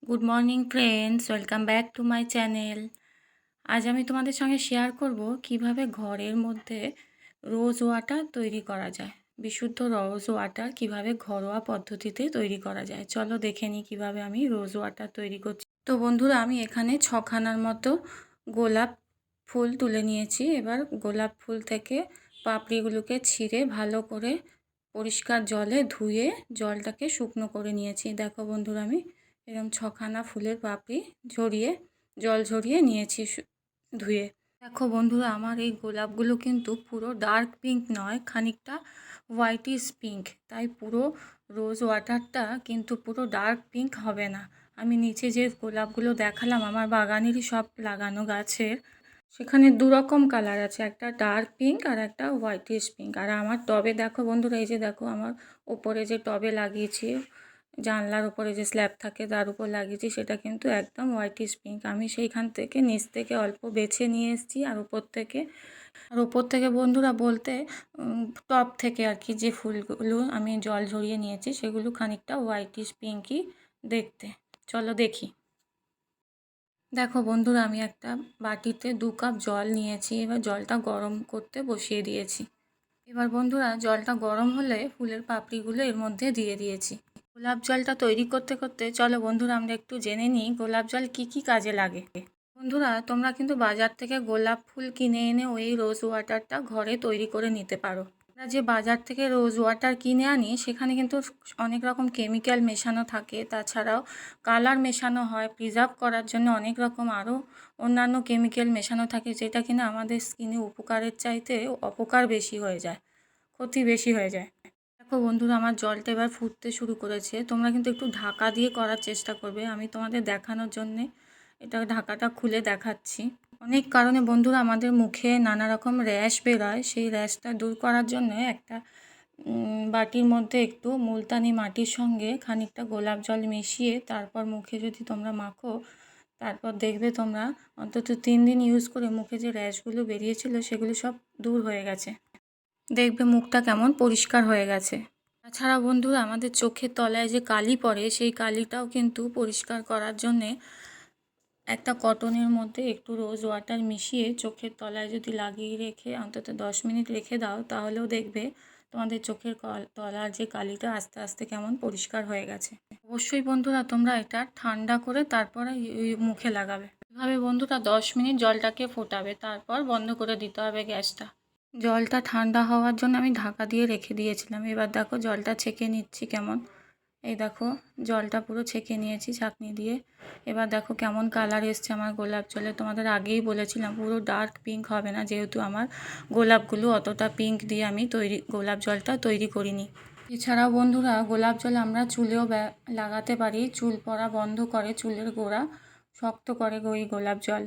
Good morning friends, welcome back to my channel. আজ আমি তোমাদের সঙ্গে শেয়ার করব কিভাবে ঘরের মধ্যে রোজ ওয়াটার তৈরি করা যায়। বিশুদ্ধ রোজ ওয়াটার কিভাবে ঘরোয়া পদ্ধতিতে তৈরি করা যায়, চলো দেখে নিই কীভাবে আমি রোজ ওয়াটার তৈরি করছি। তো বন্ধুরা, আমি এখানে 6খানার মতো গোলাপ ফুল তুলে নিয়েছি। এবার গোলাপ ফুল থেকে পাপড়িগুলোকে ছিঁড়ে ভালো করে পরিষ্কার জলে ধুয়ে জলটাকে শুকনো করে নিয়েছি। দেখো বন্ধুরা, আমি এরকম 6খানা ফুলের পাপড়ি জল ঝরিয়ে নিয়েছি ধুয়ে। দেখো বন্ধুরা, আমার এই গোলাপগুলো কিন্তু পুরো ডার্ক পিঙ্ক নয়, খানিকটা হোয়াইটিশ পিঙ্ক, তাই পুরো রোজ ওয়াটারটা কিন্তু পুরো ডার্ক পিঙ্ক হবে না। আমি নিচে যে গোলাপগুলো দেখালাম আমার বাগানেরই সব লাগানো গাছের, সেখানে দুরকম কালার আছে, একটা ডার্ক পিঙ্ক আর একটা হোয়াইটিশ পিঙ্ক। আর আমার টবে দেখো বন্ধুরা, এই যে দেখো আমার ওপরে যে টবে লাগিয়েছি, জানলার উপরে যে স্ল্যাব থাকে তার উপর লাগিয়েছি, সেটা কিন্তু একদম হোয়াইটিশ পিঙ্ক। আমি সেইখান থেকে নিচ থেকে অল্প বেছে নিয়ে এসেছি, আর ওপর থেকে বন্ধুরা বলতে টব থেকে আর কি যে ফুলগুলো আমি জল ঝরিয়ে নিয়েছি সেগুলো খানিকটা হোয়াইটিশ পিঙ্কই দেখতে। চলো দেখি। দেখো বন্ধুরা, আমি একটা বাটিতে 2 কাপ জল নিয়েছি। এবার জলটা গরম করতে বসিয়ে দিয়েছি। এবার বন্ধুরা, জলটা গরম হলে ফুলের পাপড়িগুলো এর মধ্যে দিয়ে দিয়েছি। গোলাপ জলটা তৈরি করতে করতে চলো বন্ধুরা আমরা একটু জেনে নিই গোলাপ জল কী কী কাজে লাগে। বন্ধুরা, তোমরা কিন্তু বাজার থেকে গোলাপ ফুল কিনে এনে ওই রোজ ওয়াটারটা ঘরে তৈরি করে নিতে পারো। আমরা যে বাজার থেকে রোজ ওয়াটার কিনে আনি সেখানে কিন্তু অনেক রকম কেমিক্যাল মেশানো থাকে, তাছাড়াও কালার মেশানো হয়, প্রিজার্ভ করার জন্য অনেক রকম আরও অন্যান্য কেমিক্যাল মেশানো থাকে, যেটা কিনা আমাদের স্কিনে উপকারের চাইতে অপকার বেশি হয়ে যায়, ক্ষতি বেশি হয়ে যায়। দেখো বন্ধুরা, আমার জলটা এবার ফুটতে শুরু করেছে। তোমরা কিন্তু একটু ঢাকা দিয়ে করার চেষ্টা করবে। আমি তোমাদের দেখানোর জন্যে এটা ঢাকাটা খুলে দেখাচ্ছি। অনেক কারণে বন্ধুরা আমাদের মুখে নানা রকম র্যাশ বেরোয়, সেই র্যাশটা দূর করার জন্য একটা বাটির মধ্যে একটু মুলতানি মাটির সঙ্গে খানিকটা গোলাপ জল মিশিয়ে তারপর মুখে যদি তোমরা মাখো, তারপর দেখবে তোমরা অন্তত 3 দিন ইউজ করে মুখে যে র্যাশগুলো বেরিয়েছিল সেগুলো সব দূর হয়ে গেছে। দেখবে মুখটা কেমন পরিষ্কার হয়ে গেছে। তাছাড়া বন্ধুরা, আমাদের চোখের তলায় যে কালি পড়ে সেই কালিটাও কিন্তু পরিষ্কার করার জন্যে একটা কটনের মধ্যে একটু রোজ ওয়াটার মিশিয়ে চোখের তলায় যদি লাগিয়ে রেখে অন্তত 10 মিনিট রেখে দাও, তাহলেও দেখবে তোমাদের চোখের তলার যে কালিটা আস্তে আস্তে কেমন পরিষ্কার হয়ে গেছে। অবশ্যই বন্ধুরা, তোমরা এটা ঠান্ডা করে তারপরে মুখে লাগাবে। এভাবে বন্ধুরা 10 মিনিট জলটাকে ফোটাবে, তারপর বন্ধ করে দিতে হবে গ্যাসটা। জলটা ঠান্ডা হওয়ার জন্য আমি ঢাকা দিয়ে রেখে দিয়েছিলাম। এবার দেখো জলটা ছেঁকে নিচ্ছি কেমন। এই দেখো জলটা পুরো ছেঁকে নিয়েছি ছাঁকনি দিয়ে। এবার দেখো কেমন কালার এসছে আমার গোলাপ জলে। তোমাদের আগেই বলেছিলাম পুরো ডার্ক পিঙ্ক হবে না, যেহেতু আমার গোলাপগুলো অতটা পিঙ্ক দিয়ে আমি গোলাপ জলটা তৈরি করিনি। এছাড়াও বন্ধুরা, গোলাপ জল আমরা চুলেও লাগাতে পারি। চুল পড়া বন্ধ করে, চুলের গোড়া শক্ত করে ওই গোলাপ জল।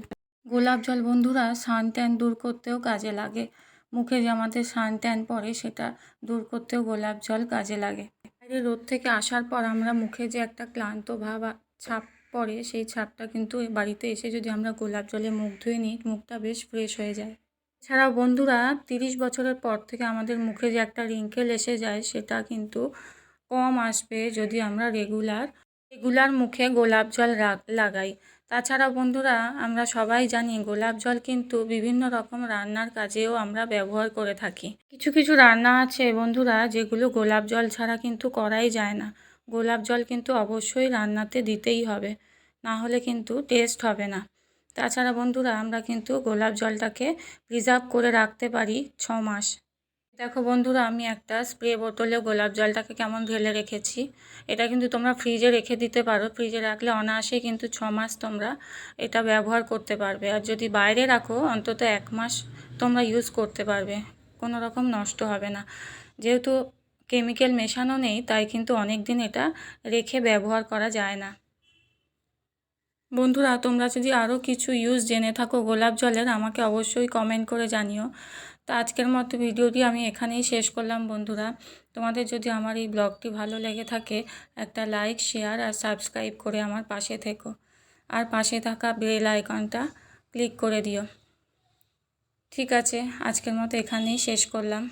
গোলাপ জল বন্ধুরা সান ট্যান দূর করতেও কাজে লাগে। মুখে যে আমাদের সান ট্যান পড়ে সেটা দূর করতেও গোলাপ জল কাজে লাগে। বাইরে রোদ থেকে আসার পর আমরা মুখে যে একটা ক্লান্ত ভাব ছাপ পড়ে, সেই ছাপটা কিন্তু বাড়িতে এসে যদি আমরা গোলাপ জলে মুখ ধুয়ে নিই, মুখটা বেশ ফ্রেশ হয়ে যায়। এছাড়াও বন্ধুরা, 30 বছরের পর থেকে আমাদের মুখে যে একটা রিঙ্কেল এসে যায় সেটা কিন্তু কম আসবে যদি আমরা রেগুলার মুখে গোলাপ জল লাগাই। তাছাড়া বন্ধুরা, আমরা সবাই জানি গোলাপ জল কিন্তু বিভিন্ন রকম রান্নার কাজেও আমরা ব্যবহার করে থাকি। কিছু কিছু রান্না আছে বন্ধুরা যেগুলো গোলাপ জল ছাড়া কিন্তু করাই যায় না। গোলাপ জল কিন্তু অবশ্যই রান্নাতে দিতেই হবে, না হলে কিন্তু টেস্ট হবে না। তাছাড়া বন্ধুরা, আমরা কিন্তু গোলাপ জলটাকে প্রিজার্ভ করে রাখতে পারি 6 মাস। দেখো বন্ধুরা, আমি একটা স্প্রে বোতলে গোলাপ জলটাকে কেমন ঢেলে রেখেছি। এটা কিন্তু তোমরা ফ্রিজে রেখে দিতে পারো। ফ্রিজে রাখলে অনায়াসেই কিন্তু 6 মাস তোমরা এটা ব্যবহার করতে পারবে। আর যদি বাইরে রাখো অন্তত 1 মাস তোমরা ইউজ করতে পারবে, কোনো রকম নষ্ট হবে না। যেহেতু কেমিক্যাল মেশানো নেই, তাই কিন্তু অনেক দিন এটা রেখে ব্যবহার করা যায় না। বন্ধুরা, তোমরা যদি আরও কিছু ইউজ জেনে থাকো গোলাপ জলের, আমাকে অবশ্যই কমেন্ট করে জানিও। তো আজকের মতো ভিডিওটি আমি এখানেই শেষ করলাম বন্ধুরা। তোমাদের যদি আমার এই ব্লগটি ভালো লেগে থাকে, একটা লাইক, শেয়ার আর সাবস্ক্রাইব করে আমার পাশে থেকো। আর পাশে থাকা বেল আইকনটা ক্লিক করে দিও। ঠিক আছে, আজকের মতো এখানেই শেষ করলাম।